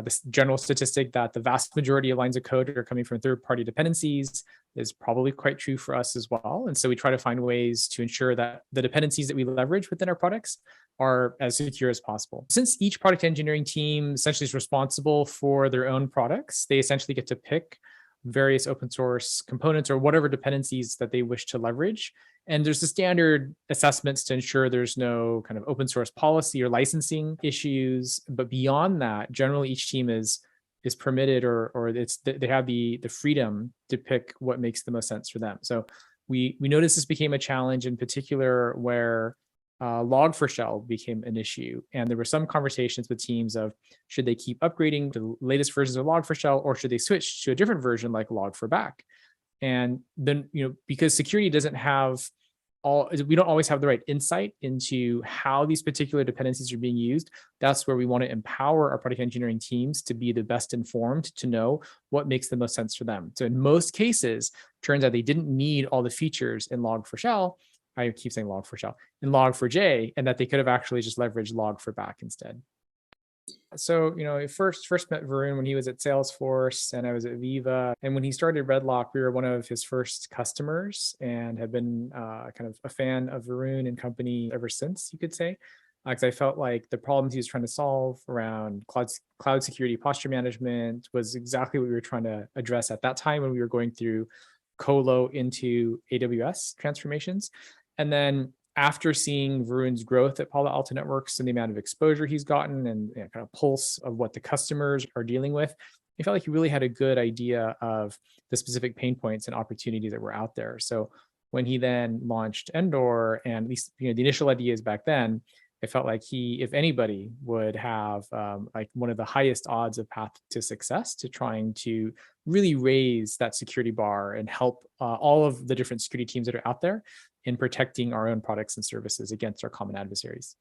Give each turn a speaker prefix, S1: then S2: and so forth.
S1: This general statistic that the vast majority of lines of code are coming from third-party dependencies is probably quite true for us as well. And so we try to find ways to ensure that the dependencies that we leverage within our products are as secure as possible. Since each product engineering team essentially is responsible for their own products, they essentially get to pick various open source components or whatever dependencies that they wish to leverage. And there's the standard assessments to ensure there's no kind of open source policy or licensing issues. But beyond that, generally each team is permitted or they have the freedom to pick what makes the most sense for them. So we noticed this became a challenge in particular where Log4Shell became an issue. And there were some conversations with teams of should they keep upgrading to the latest versions of Log4Shell or should they switch to a different version like Log4Back? And then, because security doesn't have we don't always have the right insight into how these particular dependencies are being used. That's where we want to empower our product engineering teams to be the best informed to know what makes the most sense for them. So in most cases, turns out they didn't need all the features in Log4Shell. I keep saying Log4Shell in Log4j, and that they could have actually just leveraged Log4Back instead. So, I first met Varun when he was at Salesforce and I was at Viva. And when he started Redlock, we were one of his first customers and have been kind of a fan of Varun and company ever since, you could say. Because I felt like the problems he was trying to solve around cloud security posture management was exactly what we were trying to address at that time when we were going through Colo into AWS transformations. And then after seeing Varun's growth at Palo Alto Networks and the amount of exposure he's gotten and kind of pulse of what the customers are dealing with, I felt like he really had a good idea of the specific pain points and opportunities that were out there. So when he then launched Endor, and at least the initial ideas back then, I felt like he, if anybody, would have like one of the highest odds of path to success to trying to really raise that security bar and help all of the different security teams that are out there in protecting our own products and services against our common adversaries.